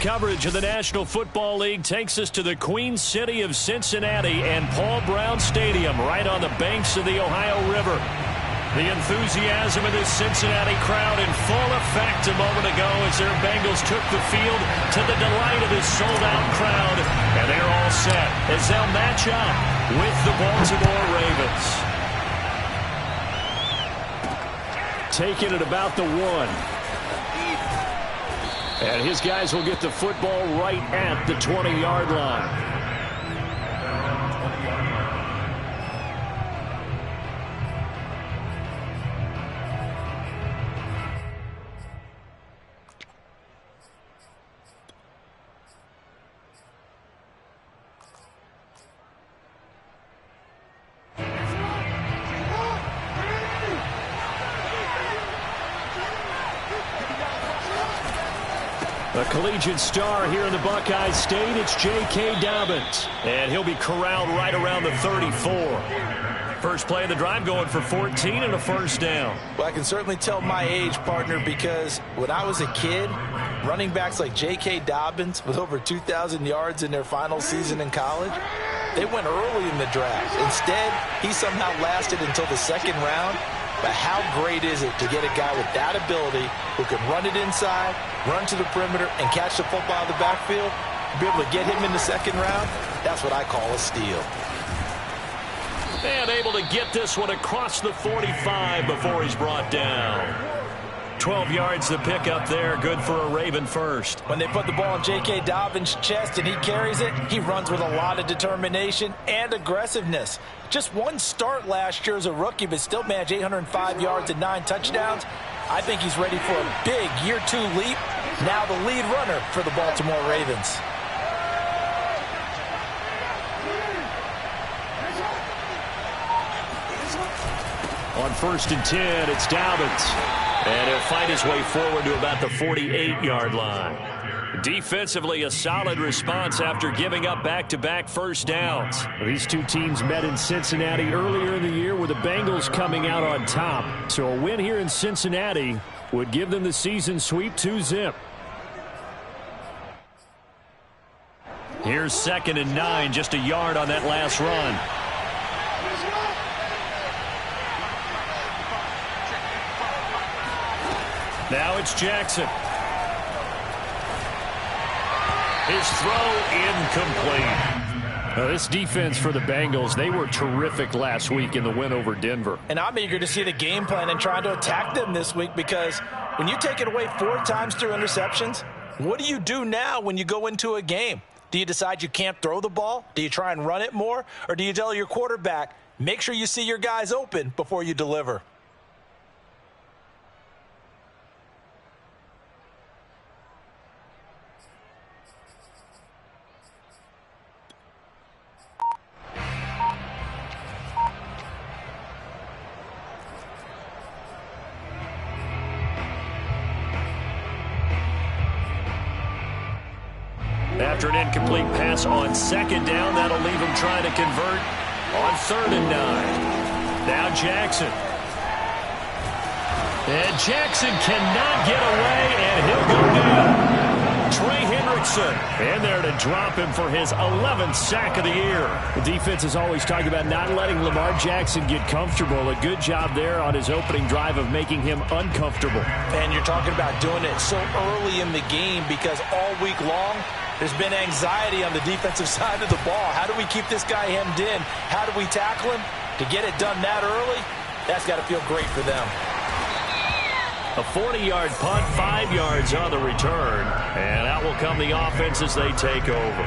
Coverage of the National Football League takes us to the Queen City of Cincinnati and Paul Brown Stadium right on the banks of the Ohio River. The enthusiasm of this Cincinnati crowd in full effect a moment ago as their Bengals took the field to the delight of this sold-out crowd. And they're all set as they'll match up with the Baltimore Ravens. Taking it about the 1. And his guys will get the football right at the 20-yard line. A collegiate star here in the Buckeye State, it's J.K. Dobbins. And he'll be corralled right around the 34. First play of the drive going for 14 and a first down. Well, I can certainly tell my age, partner, because when I was a kid, running backs like J.K. Dobbins with over 2,000 yards in their final season in college, they went early in the draft. Instead, he somehow lasted until the second round. But how great is it to get a guy with that ability who can run it inside, run to the perimeter, and catch the football out of the backfield? Be able to get him in the second round, that's what I call a steal. And able to get this one across the 45 before he's brought down. 12 yards to pick up there, good for a Raven first. When they put the ball in J.K. Dobbins' chest and he carries it, he runs with a lot of determination and aggressiveness. Just one start last year as a rookie, but still managed 805 yards and 9 touchdowns. I think he's ready for a big year 2 leap. Now the lead runner for the Baltimore Ravens. On 1st and 10, it's Dobbins. And he'll fight his way forward to about the 48-yard line. Defensively, a solid response after giving up back-to-back first downs. These two teams met in Cincinnati earlier in the year with the Bengals coming out on top. So a win here in Cincinnati would give them the season sweep 2-zip. Here's 2nd and 9, just a yard on that last run. Now it's Jackson. His throw incomplete. Now this defense for the Bengals, they were terrific last week in the win over Denver. And I'm eager to see the game plan and trying to attack them this week, because when you take it away 4 times through interceptions, what do you do now when you go into a game? Do you decide you can't throw the ball? Do you try and run it more? Or do you tell your quarterback, make sure you see your guys open before you deliver? After an incomplete pass on 2nd down, that'll leave him trying to convert on 3rd and 9. Now Jackson. And Jackson cannot get away, and he'll go down. Trey Hendrickson in there to drop him for his 11th sack of the year. The defense is always talking about not letting Lamar Jackson get comfortable. A good job there on his opening drive of making him uncomfortable. And you're talking about doing it so early in the game, because all week long, there's been anxiety on the defensive side of the ball. How do we keep this guy hemmed in? How do we tackle him? To get it done that early, that's got to feel great for them. A 40-yard punt, 5 yards on the return. And out will come the offense as they take over.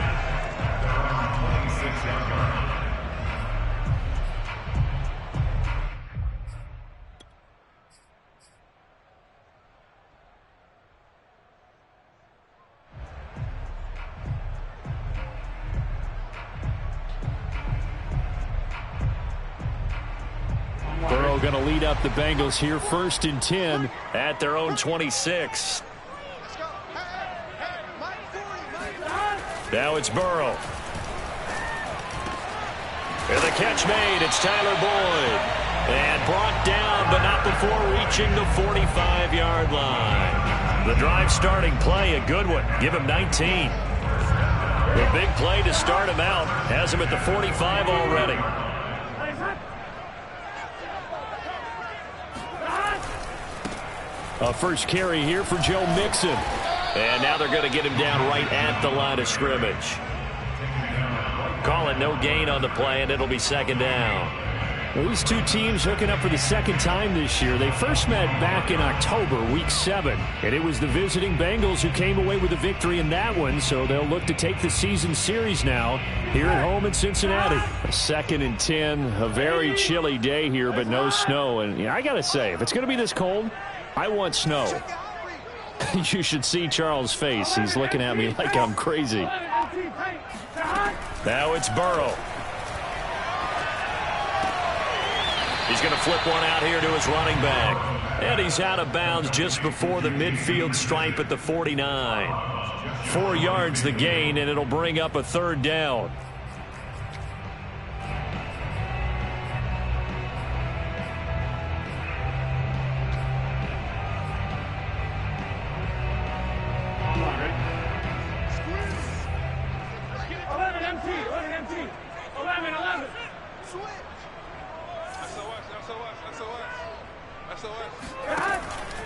So going to lead up the Bengals here, 1st and 10 at their own 26. Now it's Burrow. And the catch made. It's Tyler Boyd. And brought down, but not before reaching the 45-yard line. The drive starting play, a good one. Give him 19. The big play to start him out. Has him at the 45 already. A first carry here for Joe Mixon. And now they're going to get him down right at the line of scrimmage. Call it no gain on the play, and it'll be 2nd down. Well, these two teams hooking up for the 2nd time this year. They first met back in October, Week 7. And it was the visiting Bengals who came away with a victory in that one, so they'll look to take the season series now here at home in Cincinnati. 2nd and 10, a very chilly day here, but no snow. And I got to say, if it's going to be this cold, I want snow. You should see Charles' face. He's looking at me like I'm crazy. Now it's Burrow. He's going to flip one out here to his running back. And he's out of bounds just before the midfield stripe at the 49. 4 yards the gain, and it'll bring up a 3rd down.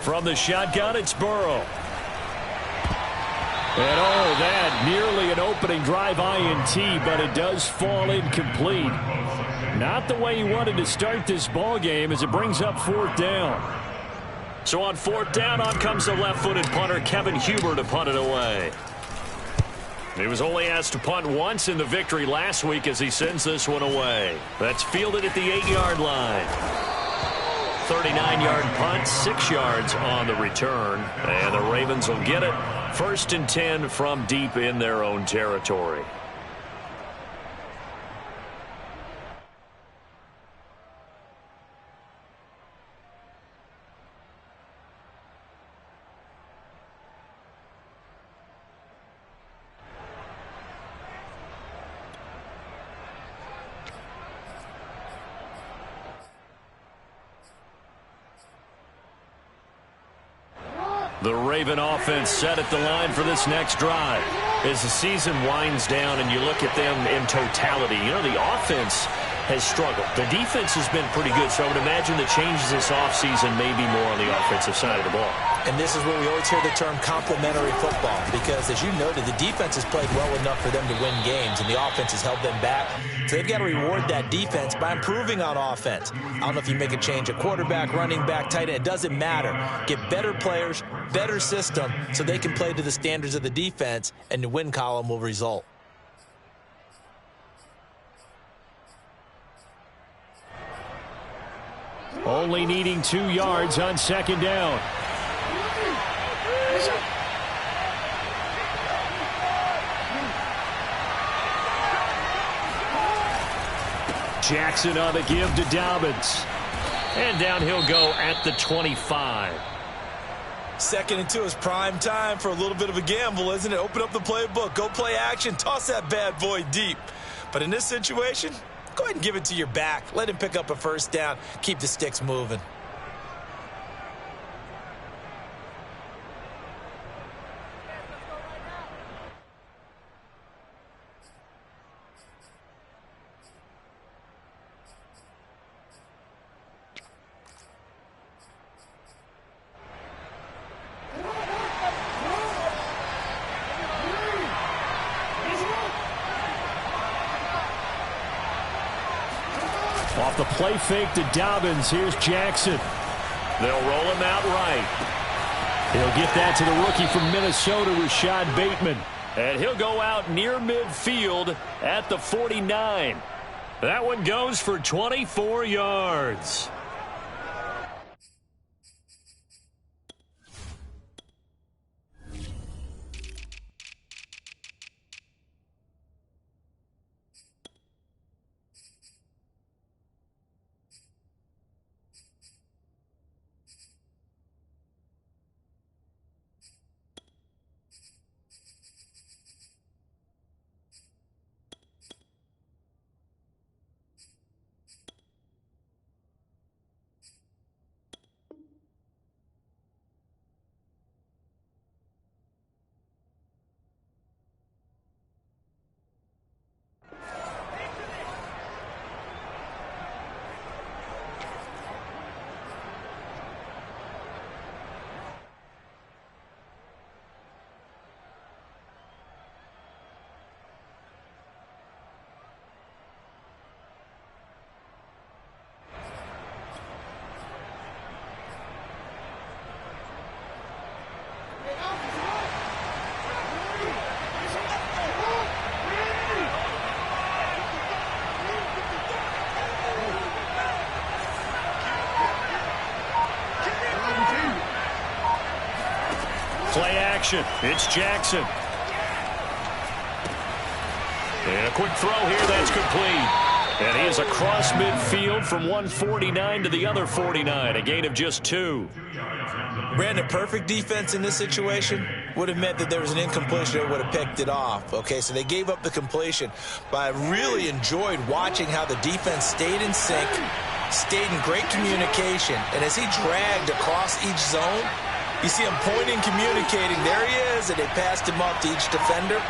From the shotgun, it's Burrow. And oh, that nearly an opening drive INT, but it does fall incomplete. Not the way he wanted to start this ball game as it brings up 4th down. So on 4th down, on comes the left-footed punter, Kevin Huber, to punt it away. He was only asked to punt once in the victory last week as he sends this one away. That's fielded at the 8-yard line. 39-yard punt, 6 yards on the return. And the Ravens will get it. 1st and 10 from deep in their own territory. The Raven offense set at the line for this next drive. As the season winds down and you look at them in totality, you know, the offense has struggled. The defense has been pretty good, so I would imagine the changes this offseason may be more on the offensive side of the ball. And this is where we always hear the term complementary football, because as you noted, the defense has played well enough for them to win games, and the offense has held them back. So they've got to reward that defense by improving on offense. I don't know if you make a change at quarterback, running back, tight end. It doesn't matter. Get better players, better system, so they can play to the standards of the defense, and the win column will result. Only needing 2 yards on 2nd down. Jackson on the give to Dobbins. And down he'll go at the 25. 2nd and 2 is prime time for a little bit of a gamble, isn't it? Open up the playbook, go play action, toss that bad boy deep. But in this situation, go ahead and give it to your back. Let him pick up a 1st down. Keep the sticks moving. Off the play fake to Dobbins, here's Jackson. They'll roll him out right. He'll get that to the rookie from Minnesota, Rashad Bateman. And he'll go out near midfield at the 49. That one goes for 24 yards. action. It's Jackson. And a quick throw here. That's complete. And he is across midfield from 149 to the other 49. A gain of just 2. Brandon, perfect defense in this situation would have meant that there was an incompletion that would have picked it off. Okay, so they gave up the completion. But I really enjoyed watching how the defense stayed in sync, stayed in great communication. And as he dragged across each zone, you see him pointing, communicating. There he is, and they passed him up to each defender.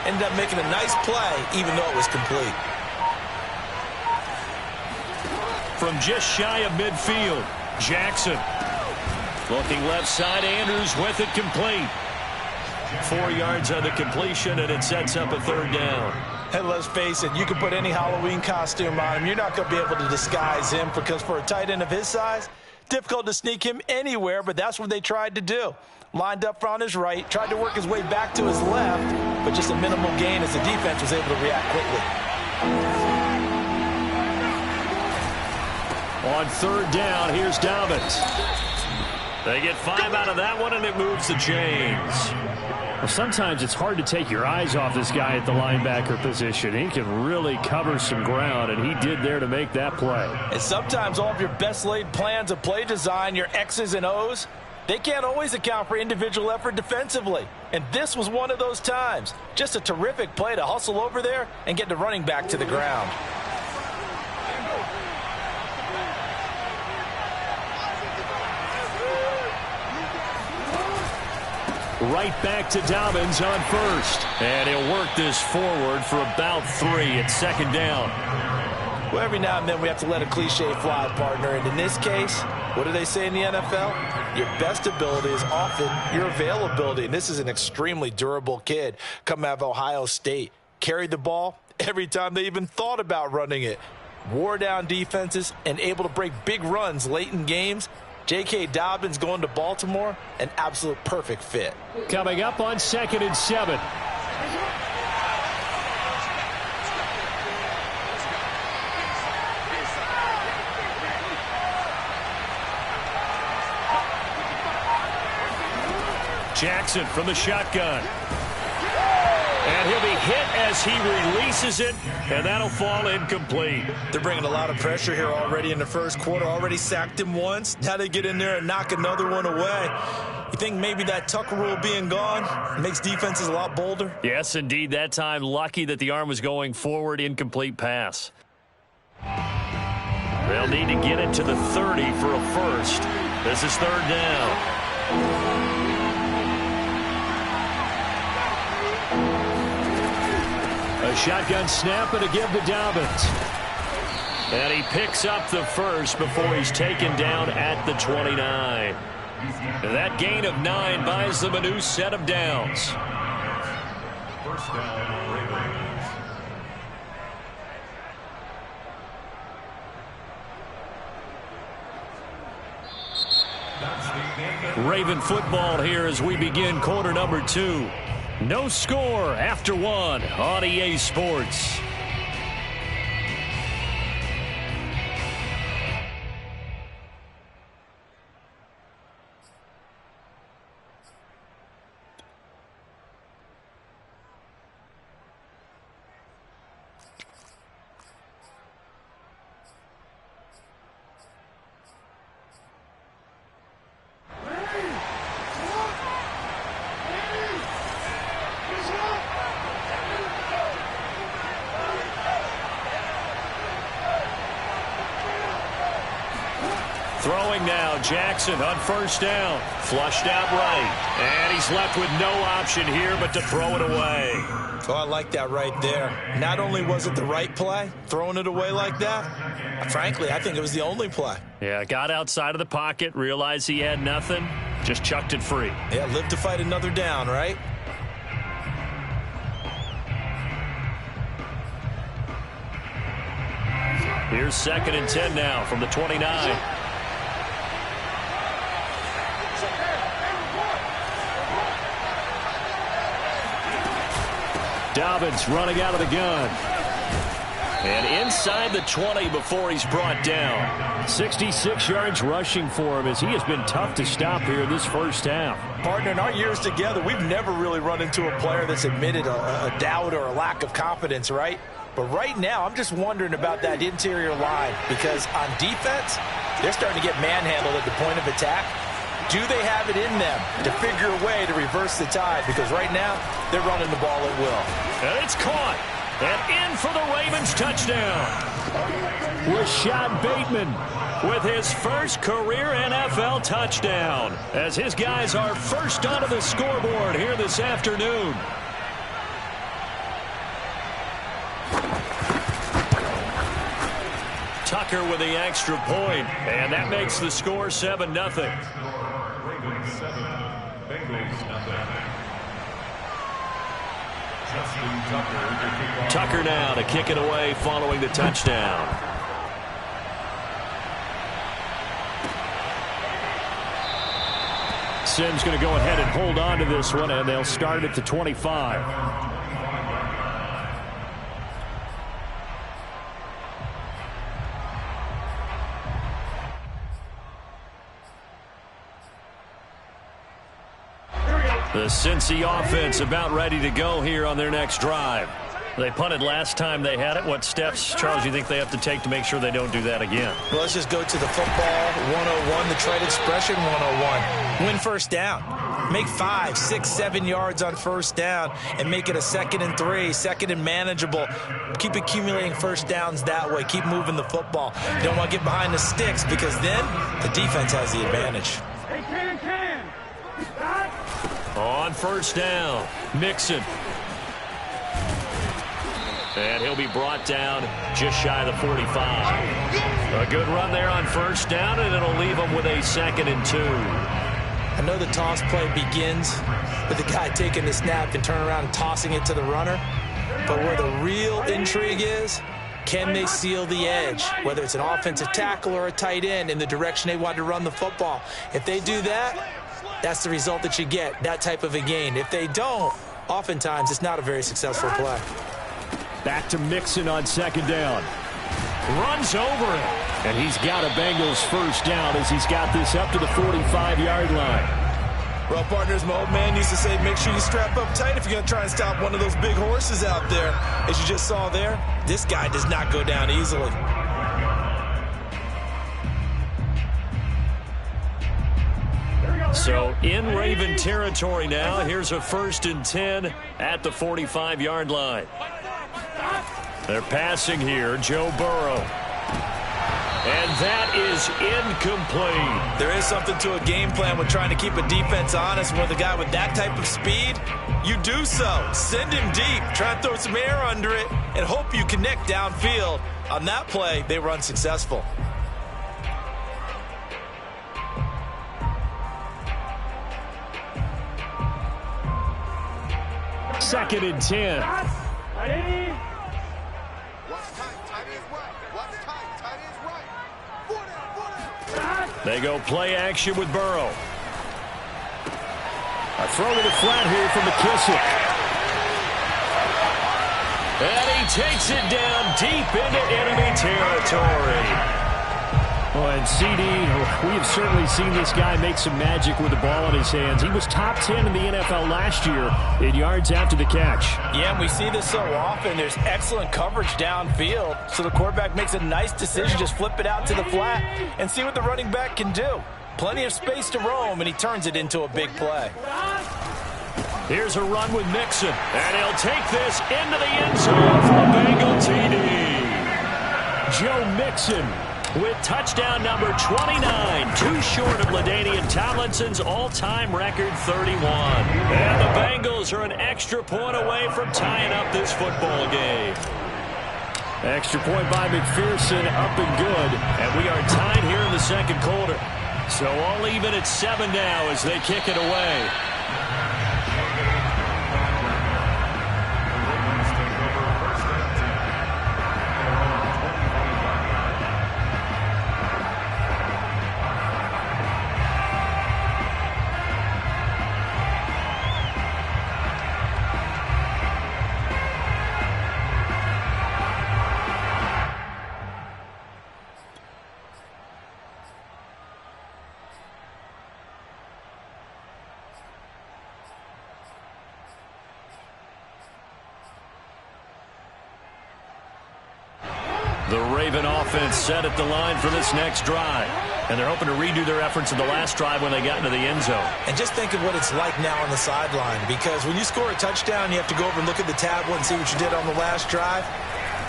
Ended up making a nice play, even though it was complete. From just shy of midfield, Jackson. Looking left side, Andrews with it complete. 4 yards on the completion, and it sets up a third down. And let's face it, you can put any Halloween costume on him. You're not going to be able to disguise him because for a tight end of his size, difficult to sneak him anywhere, but that's what they tried to do. Lined up on his right, tried to work his way back to his left, but just a minimal gain as the defense was able to react quickly. On third down, here's Dobbins. They get 5 out of that one, and it moves the chains. Well, sometimes it's hard to take your eyes off this guy at the linebacker position. He can really cover some ground, and he did there to make that play. And sometimes all of your best laid plans of play design, your X's and O's, they can't always account for individual effort defensively. And this was one of those times. Just a terrific play to hustle over there and get the running back to the ground. Right back to Dobbins on first. And he'll work this forward for about 3 at second down. Well, every now and then we have to let a cliche fly, partner. And in this case, what do they say in the NFL? Your best ability is often your availability. And this is an extremely durable kid coming out of Ohio State. Carried the ball every time they even thought about running it. Wore down defenses and able to break big runs late in games. J.K. Dobbins going to Baltimore, an absolute perfect fit. Coming up on 2nd and 7. Jackson from the shotgun. And he'll be hit as he releases it, and that'll fall incomplete. They're bringing a lot of pressure here already in the first quarter. Already sacked him once. Now they get in there and knock another one away. You think maybe that Tucker rule being gone makes defenses a lot bolder? Yes, indeed. That time, lucky that the arm was going forward, incomplete pass. They'll need to get it to the 30 for a first. This is third down. A shotgun snap and a give to Dobbins. And he picks up the first before he's taken down at the 29. That gain of 9 buys them a new set of downs. First down, Ravens. Raven football here as we begin quarter number 2. No score after 1 on EA Sports. Throwing now, Jackson on first down. Flushed out right. And he's left with no option here but to throw it away. Oh, I like that right there. Not only was it the right play, throwing it away like that, frankly, I think it was the only play. Yeah, got outside of the pocket, realized he had nothing, just chucked it free. Yeah, live to fight another down, right? Here's 2nd and 10 now from the 29. Dobbins running out of the gun. And inside the 20 before he's brought down. 66 yards rushing for him as he has been tough to stop here this first half. Partner, in our years together, we've never really run into a player that's admitted a doubt or a lack of confidence, right? But right now, I'm just wondering about that interior line because on defense, they're starting to get manhandled at the point of attack. Do they have it in them to figure a way to reverse the tide? Because right now, they're running the ball at will. And it's caught. And in for the Ravens touchdown. Rashad Bateman with his first career NFL touchdown as his guys are first onto the scoreboard here this afternoon. Tucker with the extra point, and that makes the score 7-0. Ravens 7, Bengals nothing. Tucker now to kick it away following the touchdown. Simms going to go ahead and hold on to this one, and they'll start at the 25. The Cincy offense about ready to go here on their next drive. They punted last time they had it. What steps, Charles, you think they have to take to make sure they don't do that again? Well, let's just go to the football 101, the trade expression 101. Win first down. Make 5, 6, 7 yards on first down and make it a 2nd and 3, 2nd and manageable. Keep accumulating first downs that way. Keep moving the football. You don't want to get behind the sticks because then the defense has the advantage. On first down, Mixon. And he'll be brought down just shy of the 45. A good run there on first down, and it'll leave him with a 2nd and 2. I know the toss play begins with the guy taking the snap and turning around and tossing it to the runner. But where the real intrigue is, can they seal the edge, whether it's an offensive tackle or a tight end, in the direction they want to run the football? If they do that, that's the result that you get, that type of a gain. If they don't, oftentimes it's not a very successful play. Back to Mixon on 2nd down. Runs over it. And he's got a Bengals first down as he's got this up to the 45-yard line. Well, partners, my old man used to say, make sure you strap up tight if you're going to try and stop one of those big horses out there. As you just saw there, this guy does not go down easily. So in Raven territory now. Here's a 1st and 10 at the 45-yard line. They're passing here, Joe Burrow. And that is incomplete. There is something to a game plan with trying to keep a defense honest. With a guy with that type of speed, you do so. Send him deep. Try and throw some air under it and hope you connect downfield. On that play, they were unsuccessful. 2nd and 10. They go play action with Burrow. A throw to the flat here from McKissick. And he takes it down deep into enemy territory. Well, and CD, we have certainly seen this guy make some magic with the ball in his hands. He was top 10 in the NFL last year in yards after the catch. Yeah, and we see this so often. There's excellent coverage downfield. So the quarterback makes a nice decision. Just flip it out to the flat and see what the running back can do. Plenty of space to roam, and he turns it into a big play. Here's a run with Mixon. And he'll take this into the end zone for a Bengal TD. Joe Mixon with touchdown number 29, too short of LaDainian Tomlinson's all-time record 31. And the Bengals are an extra point away from tying up this football game. Extra point by McPherson, up and good. And we are tied here in the 2nd quarter. So all even at 7 now as they kick it away. The Raven offense set at the line for this next drive. And they're hoping to redo their efforts in the last drive when they got into the end zone. And just think of what it's like now on the sideline, because when you score a touchdown, you have to go over and look at the tablet and see what you did on the last drive.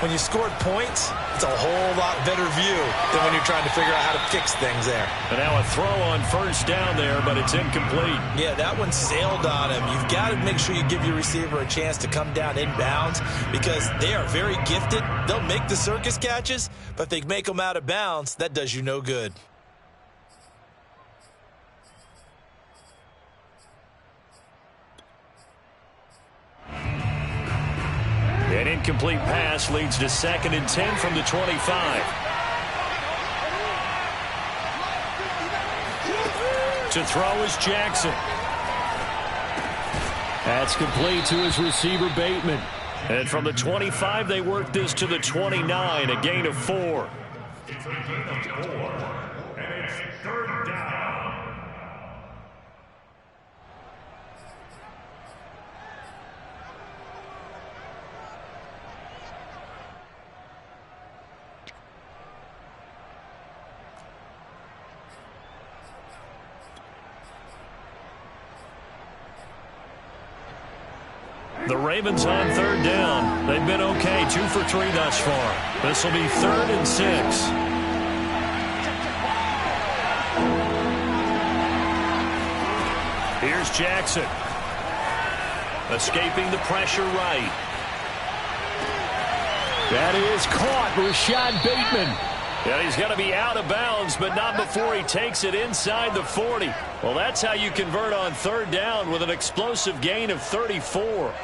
When you scored points, it's a whole lot better view than when you're trying to figure out how to fix things there. And now a throw on first down there, but it's incomplete. Yeah, that one sailed on him. You've got to make sure you give your receiver a chance to come down inbounds because they are very gifted. They'll make the circus catches, but if they make them out of bounds, that does you no good. An incomplete pass leads to 2nd and 10 from the 25. To throw is Jackson. That's complete to his receiver, Bateman. And from the 25, they work this to the 29, a gain of 4. It's a gain of 4, and it's 3rd down. The Ravens on 3rd down. They've been okay, 2 for 3 thus far. This will be 3rd and 6. Here's Jackson. Escaping the pressure right. That is caught, Rashad Bateman. Yeah, he's going to be out of bounds, but not before he takes it inside the 40. Well, that's how you convert on 3rd down with an explosive gain of 34.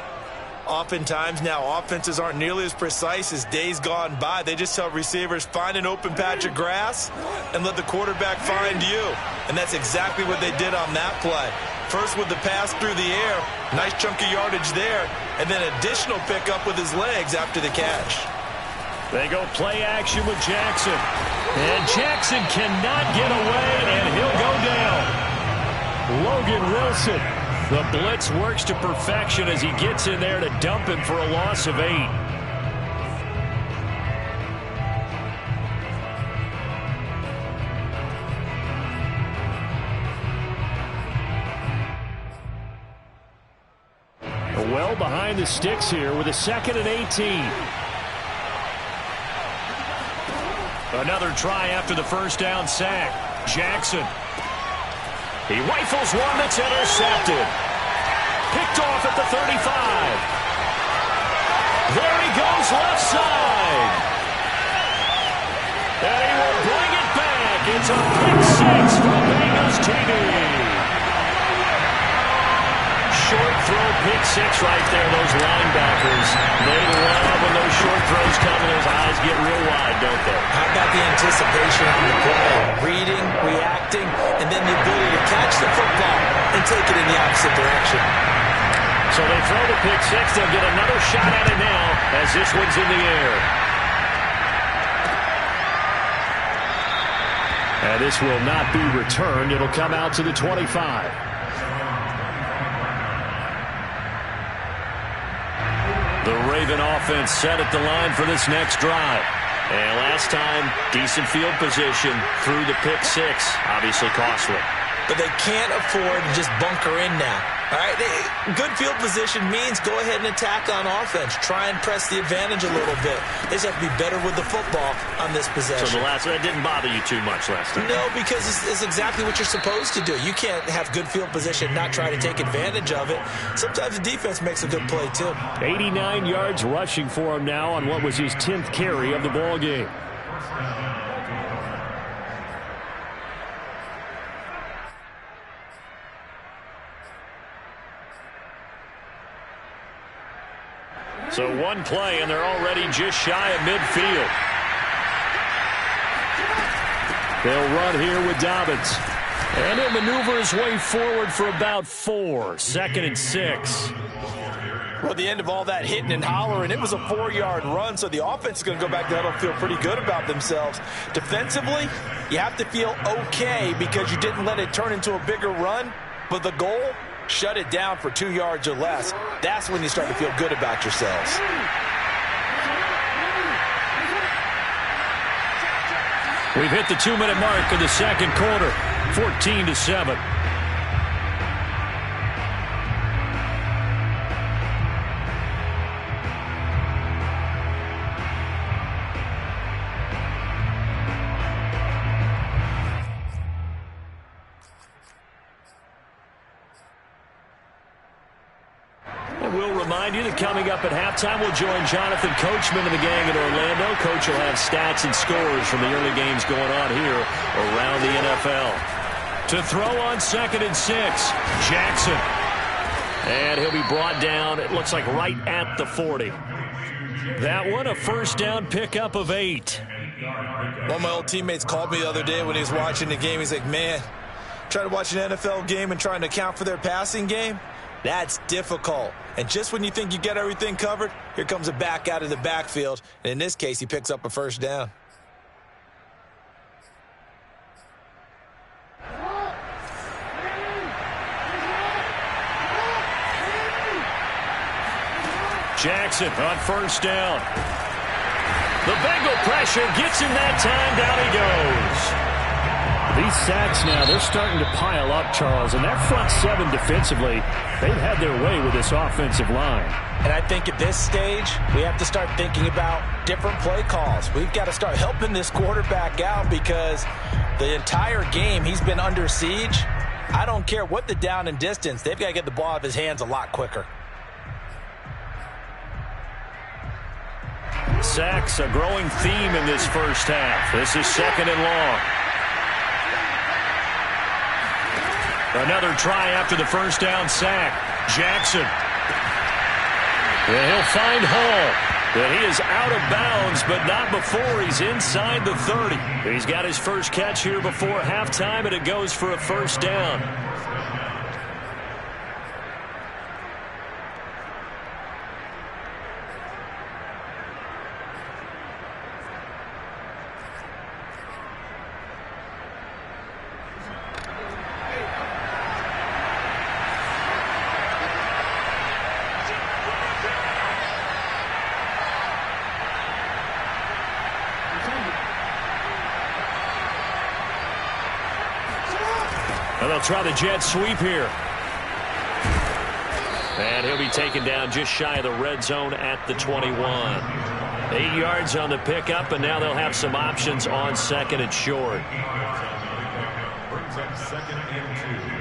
Oftentimes now offenses aren't nearly as precise as days gone by. They just tell receivers, find an open patch of grass and let the quarterback find you. And that's exactly what they did on that play. First with the pass through the air, nice chunk of yardage there, and then additional pickup with his legs after the catch. They go play action with Jackson. And Jackson cannot get away, and he'll go down. Logan Wilson. The blitz works to perfection as he gets in there to dump him for a loss of 8. Well behind the sticks here with a 2nd and 18. Another try after the first down sack. Jackson. He rifles one that's intercepted. Picked off at the 35. There he goes left side. And he will bring it back. It's a pick 6 for the Bengals TD. Short throw, pick 6 right there. Those linebackers, they love when those short throws come and those eyes get real wide, don't they? How about the anticipation on the play? Reading, reacting, and then the ability to catch the football and take it in the opposite direction. So they throw the pick 6. They'll get another shot at it now as this one's in the air. And this will not be returned. It'll come out to the 25. The Raven offense set at the line for this next drive. And last time, decent field position through the pick 6. Obviously costly. But they can't afford to just bunker in now. All right, good field position means go ahead and attack on offense. Try and press the advantage a little bit. They just have to be better with the football on this possession. So that didn't bother you too much last time? No, because it's exactly what you're supposed to do. You can't have good field position, not try to take advantage of it. Sometimes the defense makes a good play, too. 89 yards rushing for him now on what was his 10th carry of the ball game. So one play, and they're already just shy of midfield. They'll run here with Dobbins. And he'll maneuver his way forward for about 4. 2nd and 6. Well, at the end of all that hitting and hollering, it was a 4-yard run, so the offense is going to go back to huddle and feel pretty good about themselves. Defensively, you have to feel okay because you didn't let it turn into a bigger run, but the goal, shut it down for 2 yards or less. That's when you start to feel good about yourselves. We've hit the 2-minute mark of the second quarter, 14-7. We'll remind you that coming up at halftime, we'll join Jonathan Coachman and the gang in Orlando. Coach will have stats and scores from the early games going on here around the NFL. To throw on 2nd and 6, Jackson. And he'll be brought down, it looks like right at the 40. That one, a first down pickup of 8. One of my old teammates called me the other day when he was watching the game. He's like, man, trying to watch an NFL game and trying to account for their passing game? That's difficult. And just when you think you get everything covered, here comes a back out of the backfield. And in this case, he picks up a first down. Jackson on first down. The Bengal pressure gets him that time. Down he goes. These sacks now, they're starting to pile up, Charles, and that front 7 defensively, they've had their way with this offensive line. And I think at this stage, we have to start thinking about different play calls. We've got to start helping this quarterback out because the entire game he's been under siege. I don't care what the down and distance, they've got to get the ball out of his hands a lot quicker. Sacks, a growing theme in this first half. This is 2nd and long. Another try after the first down sack. Jackson. And he'll find Hall. And he is out of bounds, but not before he's inside the 30. He's got his first catch here before halftime, and it goes for a first down. And they'll try the jet sweep here. And he'll be taken down just shy of the red zone at the 21. 8 yards on the pickup, and now they'll have some options on 2nd and short. Brings up 2nd and 2.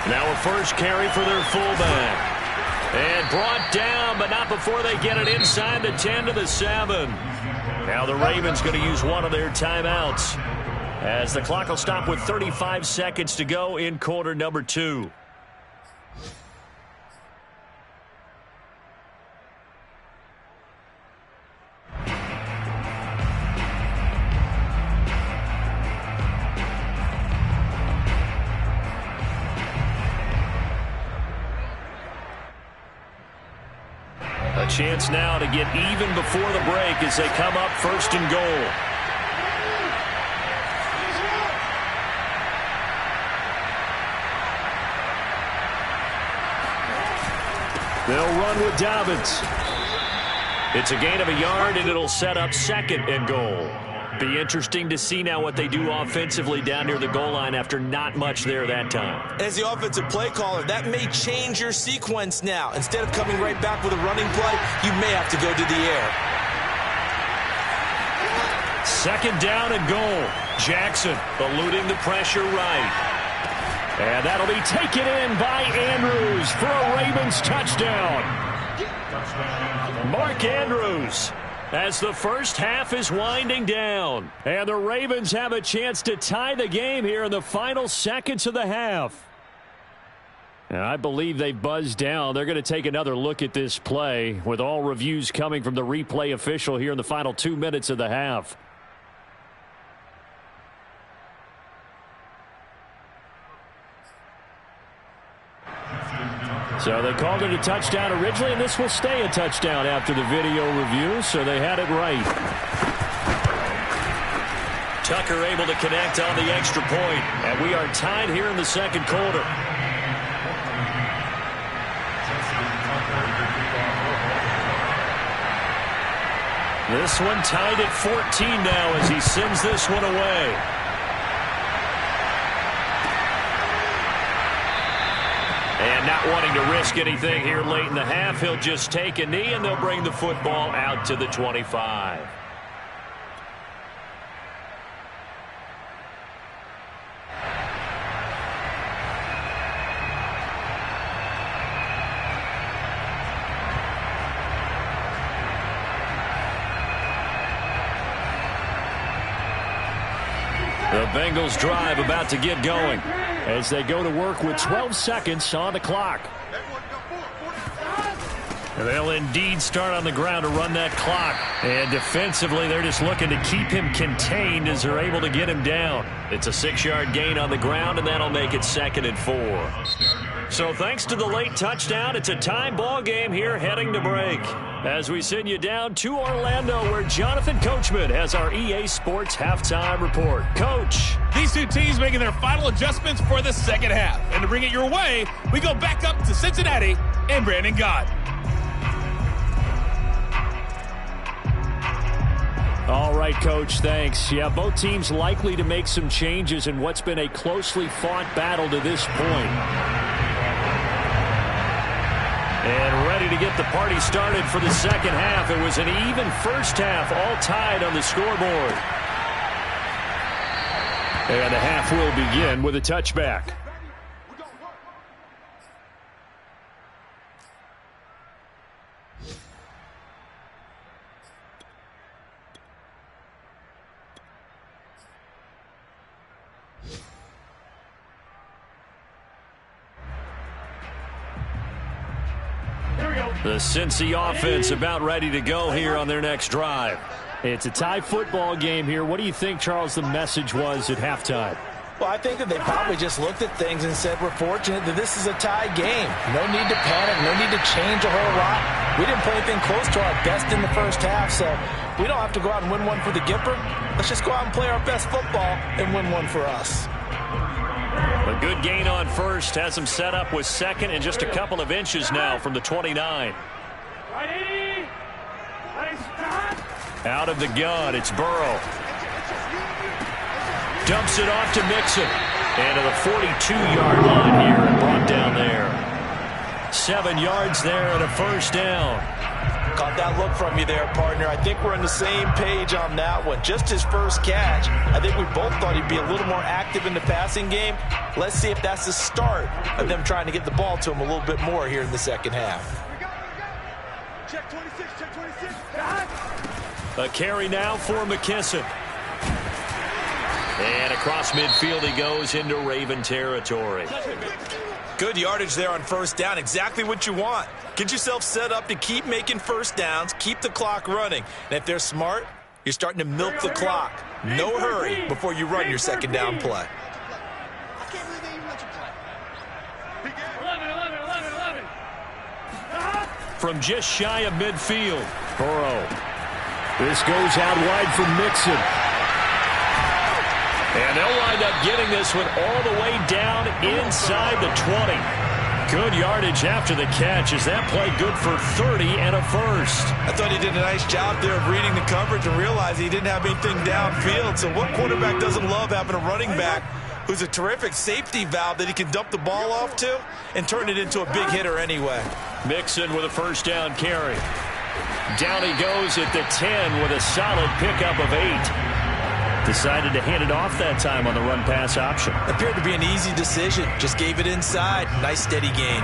Now a first carry for their fullback. And brought down, but not before they get it inside the 10 to the 7. Now the Ravens going to use one of their timeouts as the clock will stop with 35 seconds to go in quarter number 2. Chance now to get even before the break as they come up 1st and goal. They'll run with Dobbins. It's a gain of a yard, and it'll set up 2nd and goal. Be interesting to see now what they do offensively down near the goal line after not much there that time. As the offensive play caller, that may change your sequence now. Instead of coming right back with a running play, you may have to go to the air. 2nd down and goal. Jackson eluding the pressure right. And that'll be taken in by Andrews for a Ravens touchdown. Mark Andrews. As the first half is winding down. And the Ravens have a chance to tie the game here in the final seconds of the half. And I believe they buzzed down. They're going to take another look at this play with all reviews coming from the replay official here in the final 2 minutes of the half. So they called it a touchdown originally, and this will stay a touchdown after the video review, so they had it right. Tucker able to connect on the extra point, and we are tied here in the second quarter. This one tied at 14 now as he sends this one away. And not wanting to risk anything here late in the half, he'll just take a knee and they'll bring the football out to the 25. The Bengals drive about to get going as they go to work with 12 seconds on the clock. They'll indeed start on the ground to run that clock. And defensively, they're just looking to keep him contained as they're able to get him down. It's a 6-yard gain on the ground, and that'll make it 2nd and 4. So thanks to the late touchdown, it's a tie ball game here heading to break. As we send you down to Orlando, where Jonathan Coachman has our EA Sports halftime report. Coach. These two teams making their final adjustments for the second half. And to bring it your way, we go back up to Cincinnati and Brandon Gott. All right, Coach, thanks. Yeah, both teams likely to make some changes in what's been a closely fought battle to this point. And ready to get the party started for the second half. It was an even first half, all tied on the scoreboard. And the half will begin with a touchback. The Cincy offense about ready to go here on their next drive. It's a tie football game here. What do you think, Charles, the message was at halftime? Well, I think that they probably just looked at things and said, we're fortunate that this is a tie game. No need to panic, no need to change a whole lot. We didn't play anything close to our best in the first half, so we don't have to go out and win one for the Gipper. Let's just go out and play our best football and win one for us. A good gain on first has him set up with second and just a couple of inches now from the 29. Out of the gun, it's Burrow. Dumps it off to Mixon. And to the 42-yard line here and brought down there. 7 yards there and a first down. Caught that look from you there, partner. I think we're on the same page on that one. Just his first catch. I think we both thought he'd be a little more active in the passing game. Let's see if that's the start of them trying to get the ball to him a little bit more here in the second half. Check 26, check 26. A carry now for McKisson. And across midfield he goes into Raven territory. Good yardage there on first down. Exactly what you want. Get yourself set up to keep making first downs, keep the clock running. And if they're smart, you're starting to milk the clock. No hurry before you run your second down play. From just shy of midfield, Burrow. This goes out wide for Mixon. And they'll wind up getting this one all the way down inside the 20. Good yardage after the catch as that play good for 30 and a first. I thought he did a nice job there of reading the coverage and realizing he didn't have anything downfield. So what quarterback doesn't love having a running back who's a terrific safety valve that he can dump the ball off to and turn it into a big hitter anyway. Mixon with a first down carry. Down he goes at the 10 with a solid pickup of 8. Decided to hand it off that time on the run-pass option. Appeared to be an easy decision. Just gave it inside. Nice steady gain.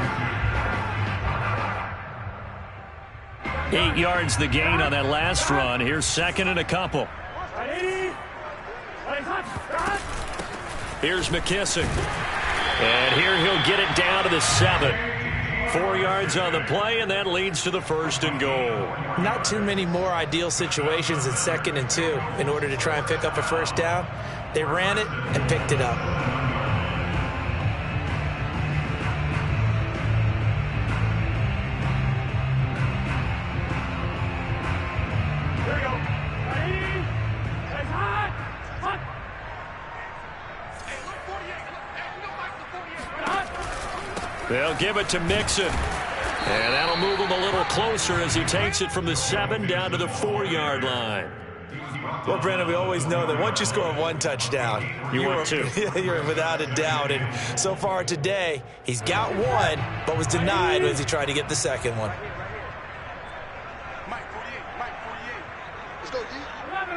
8 yards the gain on that last run. Here's second and a couple. Here's McKisson. And here he'll get it down to the 7. 4 yards on the play, and that leads to the 1st and goal. Not too many more ideal situations in 2nd and 2 in order to try and pick up a 1st down. They ran it and picked it up. They'll give it to Mixon. And that'll move him a little closer as he takes it from the 7 down to the 4-yard line. Well, Brandon, we always know that once you score 1 touchdown, you're 2. You're without a doubt. And so far today, he's got 1, but was denied as he tried to get the 2nd one. Mike 48. Let's go, D. 11.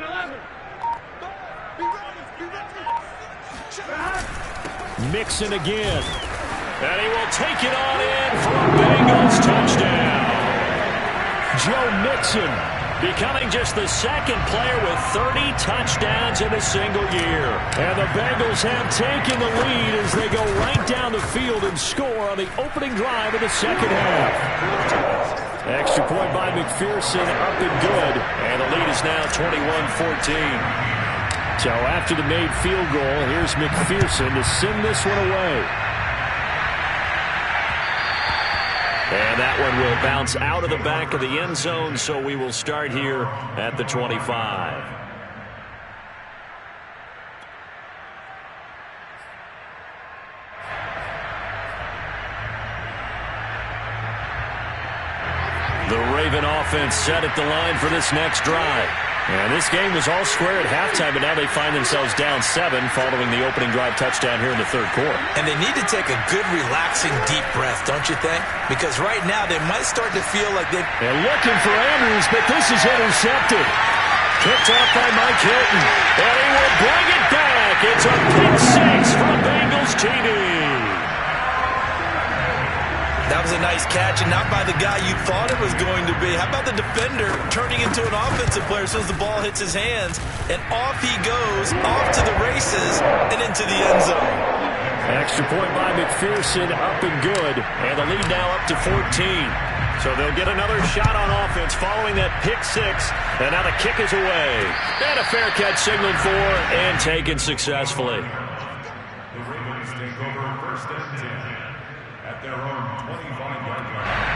11. Be ready. Mixon again. And he will take it on in for a Bengals touchdown. Joe Mixon becoming just the 2nd player with 30 touchdowns in a single year. And the Bengals have taken the lead as they go right down the field and score on the opening drive of the 2nd half. Extra point by McPherson, up and good. And the lead is now 21-14. So after the made field goal, here's McPherson to send this one away. And that one will bounce out of the back of the end zone, so we will start here at the 25. The Raven offense set at the line for this next drive. And this game was all square at halftime, but now they find themselves down 7 following the opening drive touchdown here in the 3rd quarter. And they need to take a good, relaxing, deep breath, don't you think? Because right now they might start to feel like they're looking for Andrews, but this is intercepted. Picked off by Mike Hilton. And he will bring it back. It's a pick 6 from Bengals TD. That was a nice catch, and not by the guy you thought it was going to be. How about the defender turning into an offensive player as soon as the ball hits his hands, and off he goes, off to the races, and into the end zone. Extra point by McPherson, up and good, and the lead now up to 14. So they'll get another shot on offense following that pick 6, and now the kick is away. And a fair catch signaled for and taken successfully. The Ravens take over 1st and 10 at their own 25-yard line.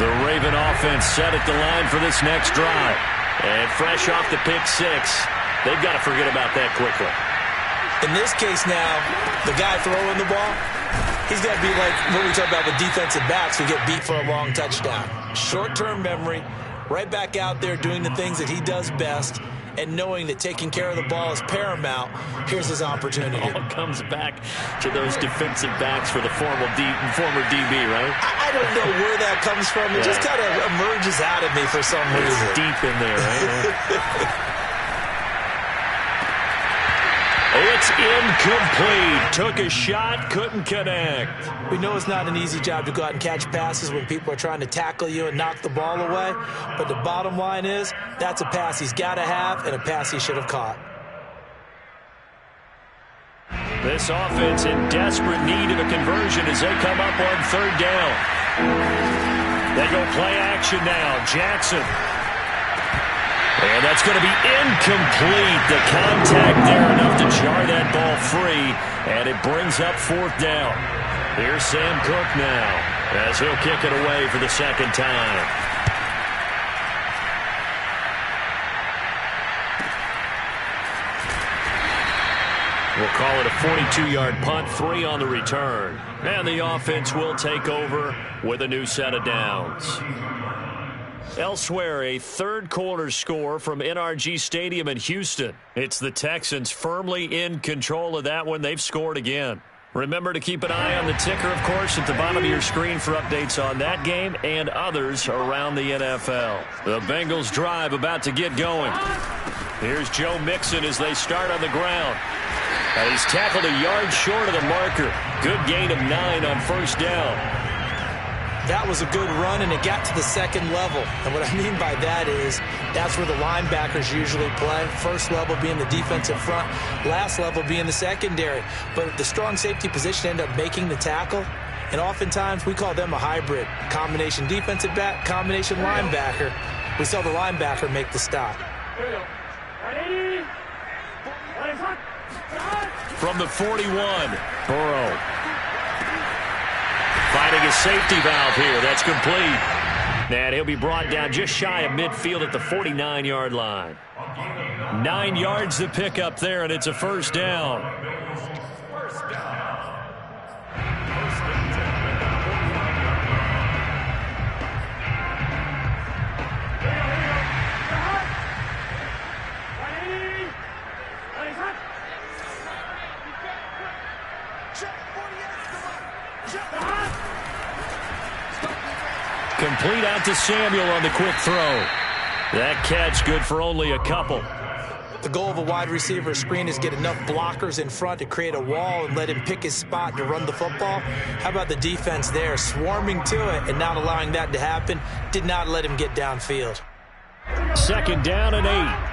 The Raven offense set at the line for this next drive. And fresh off the pick 6, they've got to forget about that quickly. In this case now, the guy throwing the ball, he's got to be like what we talk about with defensive backs who get beat for a long touchdown. Short-term memory, right back out there doing the things that he does best, and knowing that taking care of the ball is paramount. Here's his opportunity. It all comes back to those defensive backs for the former DB, right? I don't know where that comes from. It just kind of emerges out of me for some reason. It's deep in there, right? It's incomplete. Took a shot, couldn't connect. We know it's not an easy job to go out and catch passes when people are trying to tackle you and knock the ball away. But the bottom line is, that's a pass he's got to have and a pass he should have caught. This offense in desperate need of a conversion as they come up on 3rd down. They go play action now. Jackson. And that's going to be incomplete. The contact there enough to jar that ball free. And it brings up 4th down. Here's Sam Cook now as he'll kick it away for the 2nd time. We'll call it a 42-yard punt, 3 on the return. And the offense will take over with a new set of downs. Elsewhere, a 3rd quarter score from NRG Stadium in Houston. It's the Texans firmly in control of that one. They've scored again. Remember to keep an eye on the ticker, of course, at the bottom of your screen for updates on that game and others around the NFL. The Bengals drive about to get going. Here's Joe Mixon as they start on the ground. And he's tackled a yard short of the marker. Good gain of 9 on 1st down. That was a good run, and it got to the second level. And what I mean by that is that's where the linebackers usually play. First level being the defensive front, last level being the secondary. But the strong safety position ended up making the tackle, and oftentimes we call them a hybrid. Combination defensive back, combination linebacker. We saw the linebacker make the stop. From the 41, Burrow. Finding a safety valve here. That's complete. And he'll be brought down just shy of midfield at the 49-yard line. 9 yards to pick up there, and it's a first down. Complete out to Samuel on the quick throw. That catch good for only a couple. The goal of a wide receiver screen is get enough blockers in front to create a wall and let him pick his spot to run the football. How about the defense there, swarming to it and not allowing that to happen? Did not let him get downfield. Second down and 8.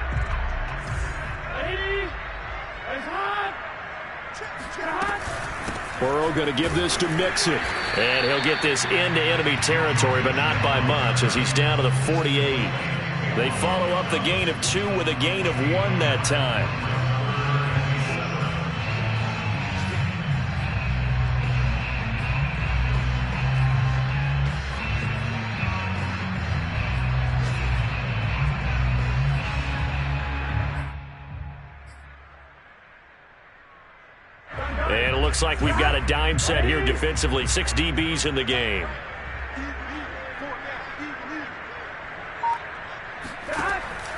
Burrow going to give this to Mixon. And he'll get this into enemy territory, but not by much as he's down to the 48. They follow up the gain of 2 with a gain of 1 that time. And it looks like we've got a dime set here defensively. 6 DBs in the game.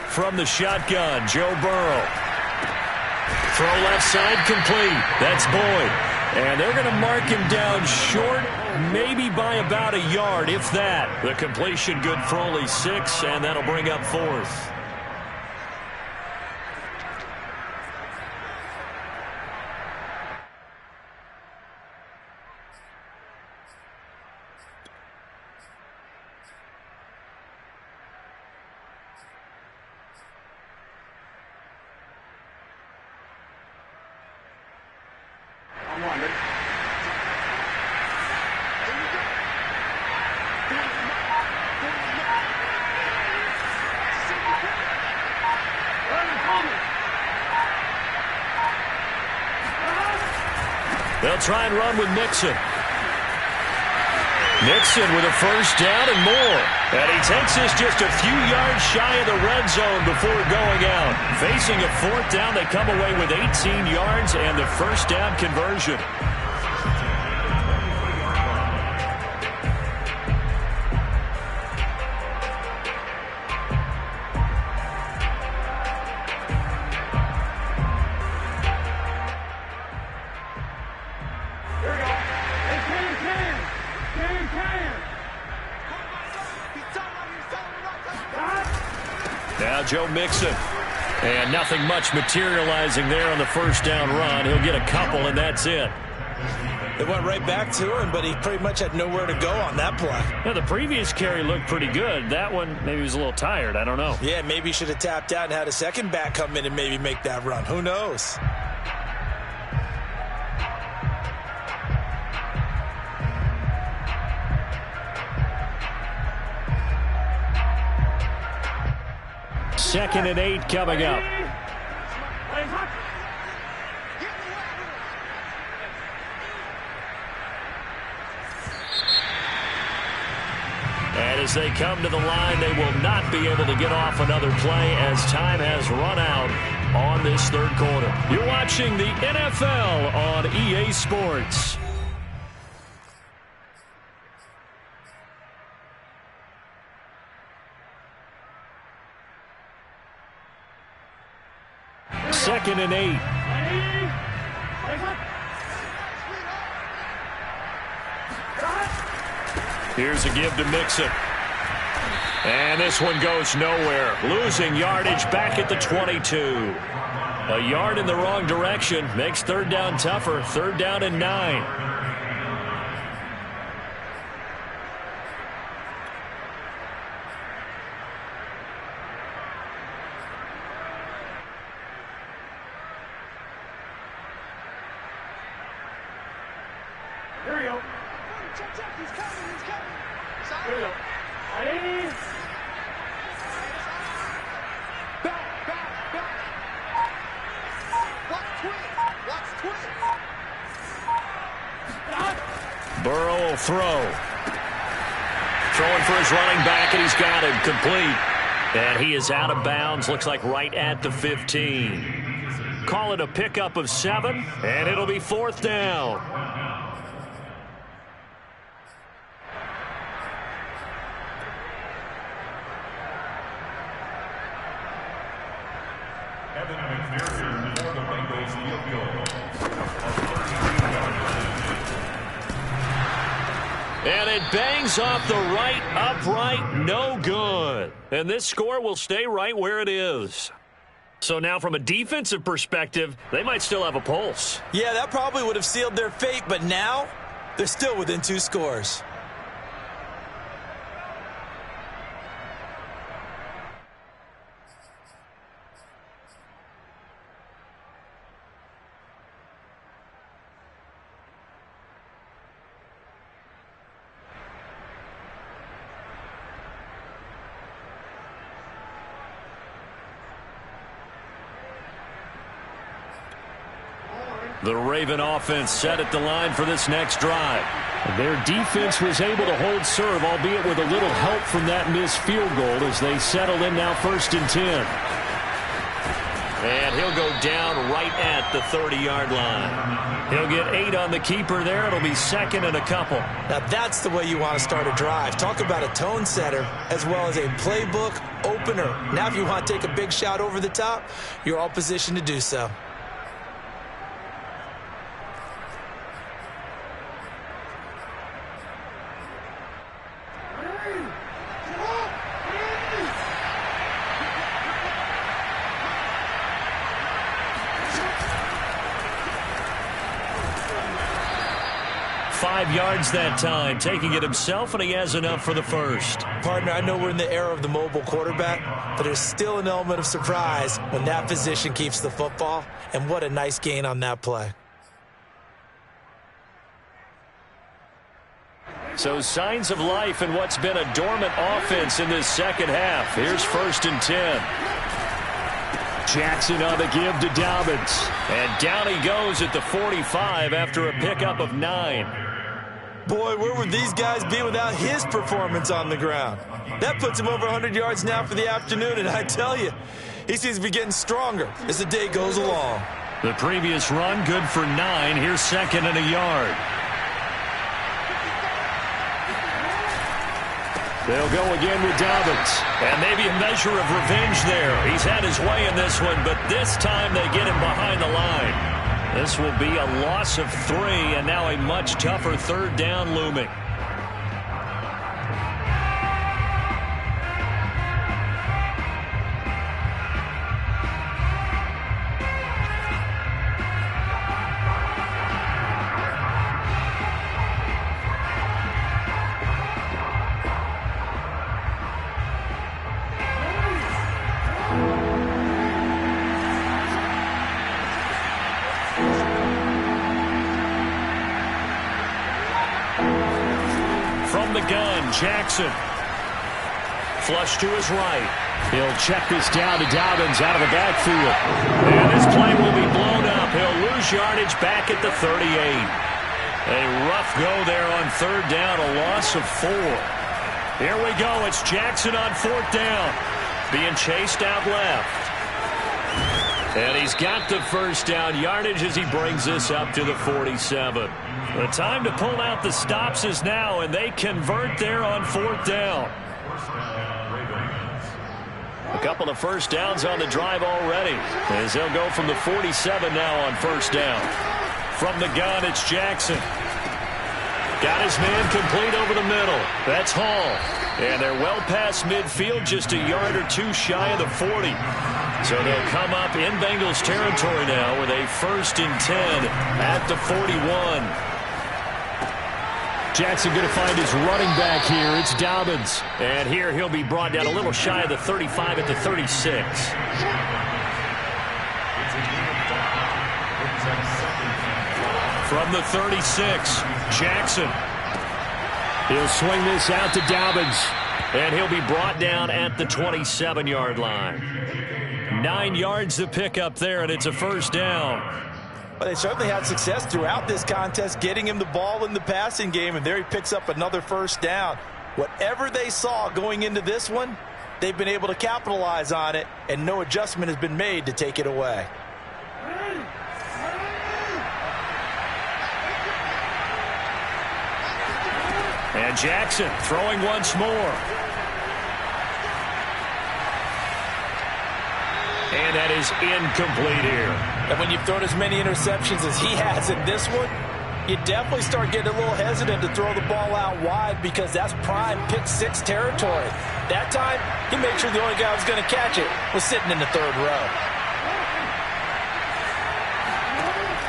From the shotgun, Joe Burrow. Throw left side complete. That's Boyd. And they're going to mark him down short, maybe by about a yard, if that. The completion good for only 6, and that'll bring up 4th. They'll try and run with Mixon. Mixon with a first down and more. And he takes this just a few yards shy of the red zone before going out. Facing a 4th down, they come away with 18 yards and the first down conversion. Now Joe Mixon. And nothing much materializing there on the first down run. He'll get a couple, and that's it. They went right back to him, but he pretty much had nowhere to go on that play. Yeah, the previous carry looked pretty good. That one, maybe he was a little tired. I don't know. Yeah, maybe he should have tapped out and had a second back come in and maybe make that run. Who knows? Second and 8 coming up. And as they come to the line, they will not be able to get off another play as time has run out on this third quarter. You're watching the NFL on EA Sports. Second and 8. Here's a give to Mixon. And this one goes nowhere. Losing yardage back at the 22. A yard in the wrong direction makes third down tougher. Third down and 9. He's coming. Back. Watch twist. Burrow will throw. Throwing for his running back, and he's got it complete. And he is out of bounds, looks like right at the 15. Call it a pickup of 7, and it'll be 4th down. Evan McPherson for the Bengals field goal. And it bangs off the right upright, no good. And this score will stay right where it is. So now from a defensive perspective, they might still have a pulse. Yeah, that probably would have sealed their fate, but now they're still within 2 scores. The Raven offense set at the line for this next drive. Their defense was able to hold serve, albeit with a little help from that missed field goal as they settle in now 1st and 10. And he'll go down right at the 30-yard line. He'll get 8 on the keeper there. It'll be 2nd and a couple. Now that's the way you want to start a drive. Talk about a tone setter as well as a playbook opener. Now if you want to take a big shot over the top, you're all positioned to do so. Yards that time, taking it himself, and he has enough for the 1st. Partner, I know we're in the era of the mobile quarterback, but there's still an element of surprise when that position keeps the football, and what a nice gain on that play. So signs of life in what's been a dormant offense in this second half. Here's 1st and 10. Jackson on the give to Dobbins. And down he goes at the 45 after a pickup of 9. Boy, where would these guys be without his performance on the ground? That puts him over 100 yards now for the afternoon, and I tell you, he seems to be getting stronger as the day goes along. The previous run, good for 9. Here's 2nd and a yard. They'll go again with Dobbins. And maybe a measure of revenge there. He's had his way in this one, but this time they get him behind the line. This will be a loss of 3, and now a much tougher 3rd down looming. Jackson. Flush to his right. He'll check this down to Dobbins out of the backfield. And this play will be blown up. He'll lose yardage back at the 38. A rough go there on 3rd down, a loss of 4. Here we go. It's Jackson on 4th down. Being chased out left. And he's got the 1st down yardage as he brings this up to the 47. The time to pull out the stops is now, and they convert there on 4th down. A couple of 1st downs on the drive already, as they'll go from the 47 now on 1st down. From the gun, it's Jackson. Got his man complete over the middle. That's Hall. And they're well past midfield, just a yard or 2 shy of the 40. So they'll come up in Bengals territory now with a 1st and 10 at the 41. Jackson going to find his running back here. It's Dobbins. And here he'll be brought down a little shy of the 35 at the 36. From the 36, Jackson. He'll swing this out to Dobbins, and he'll be brought down at the 27-yard line. 9 yards to pick up there, and it's a first down. Well, they certainly had success throughout this contest getting him the ball in the passing game, and there he picks up another first down. Whatever they saw going into this one, they've been able to capitalize on it, and no adjustment has been made to take it away. And Jackson throwing once more. And that is incomplete here. And when you've thrown as many interceptions as he has in this one, you definitely start getting a little hesitant to throw the ball out wide because that's prime pick six territory. That time, he made sure the only guy who was going to catch it was sitting in the third row.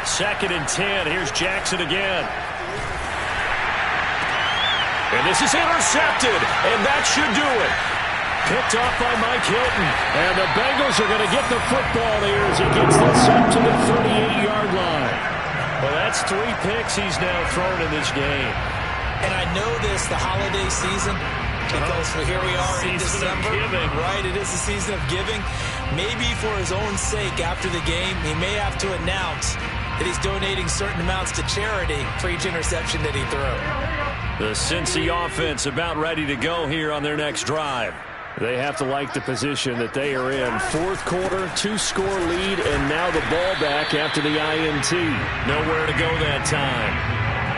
2nd and 10. Here's Jackson again. And this is intercepted, and that should do it. Picked off by Mike Hilton. And the Bengals are going to get the football here as he gets this up to the 38-yard line. Well, that's 3 picks he's now thrown in this game. And I know this, the holiday season, because here we are in December. Right, it is the season of giving. Maybe for his own sake after the game, he may have to announce that he's donating certain amounts to charity for each interception that he threw. The Cincy offense about ready to go here on their next drive. They have to like the position that they are in. 4th quarter, 2-score lead, and now the ball back after the INT. Nowhere to go that time.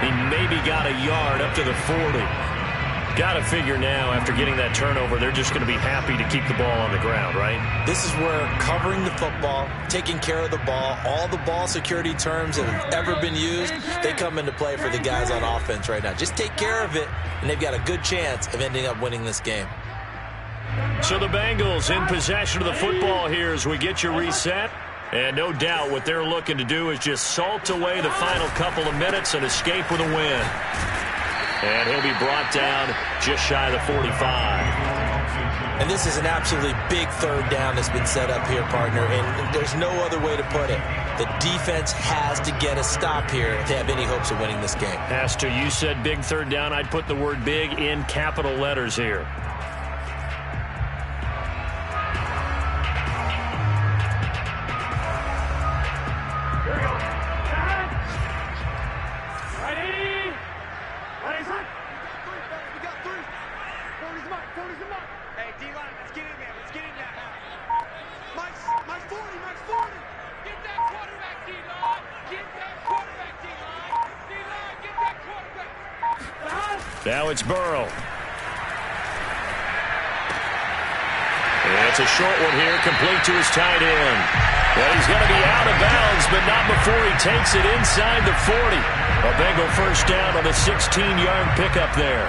He maybe got a yard up to the 40. Got to figure now, after getting that turnover, they're just going to be happy to keep the ball on the ground, right? This is where covering the football, taking care of the ball, all the ball security terms that have ever been used, they come into play for the guys on offense right now. Just take care of it, and they've got a good chance of ending up winning this game. So the Bengals in possession of the football here as we get you reset. And no doubt what they're looking to do is just salt away the final couple of minutes and escape with a win. And he'll be brought down just shy of the 45. And this is an absolutely big third down that's been set up here, partner, and there's no other way to put it. The defense has to get a stop here if they have any hopes of winning this game. Has to. You said big third down. I'd put the word big in capital letters here. Now it's Burrow. And it's a short one here, complete to his tight end. Well, he's going to be out of bounds, but not before he takes it inside the 40. A Bengal first down on a 16-yard pickup there.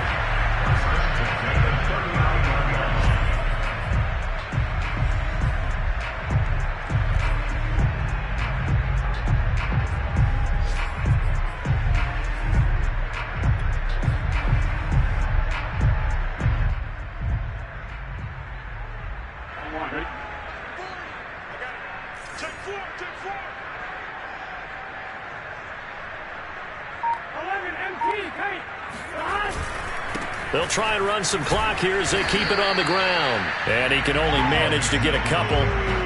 They'll try and run some clock here as they keep it on the ground. And he can only manage to get a couple.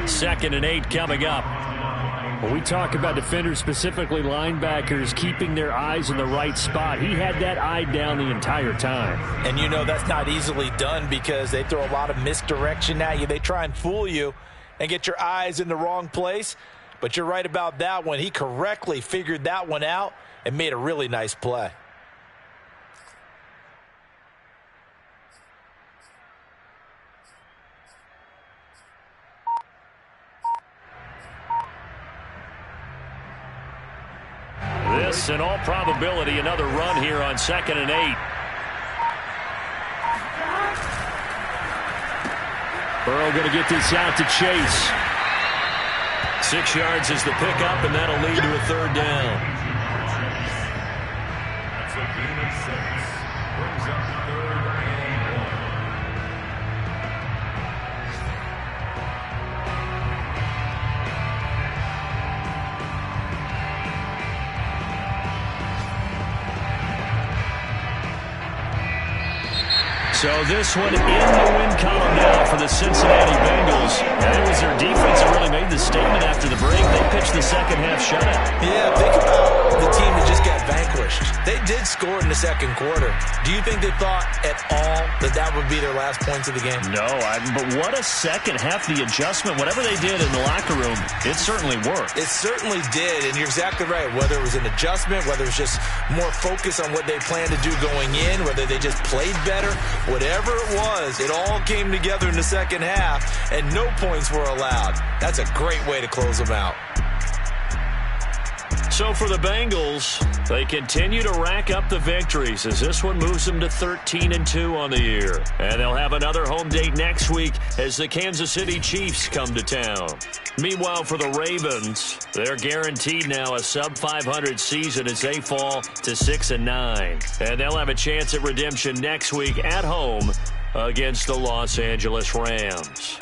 2nd and 8 coming up. When we talk about defenders, specifically linebackers, keeping their eyes in the right spot, he had that eye down the entire time. And you know that's not easily done because they throw a lot of misdirection at you. They try and fool you and get your eyes in the wrong place. But you're right about that one. He correctly figured that one out and made a really nice play. This, in all probability, another run here on 2nd and 8. Burrow going to get this out to Chase. 6 yards is the pickup, and that'll lead to a third down. That's a gain of 6. Brings up 3rd and 1. So this one in the win column now for the Cincinnati Bengals. And it was their defense that really made the statement after the break. They pitched the second half shutout. Yeah, think about the team that just got vanquished. They did score in the second quarter. Do you think they thought at all that that would be their last points of the game? No, but what a second half. The adjustment, whatever they did in the locker room, it certainly worked. It certainly did, and you're exactly right. Whether it was an adjustment, whether it was just more focus on what they planned to do going in, whether they just played better, whatever it was, it all came together in the second half, and no points were allowed. That's a great way to close them out. So for the Bengals, they continue to rack up the victories as this one moves them to 13-2 on the year. And they'll have another home date next week as the Kansas City Chiefs come to town. Meanwhile, for the Ravens, they're guaranteed now a sub-500 season as they fall to 6-9. And they'll have a chance at redemption next week at home against the Los Angeles Rams.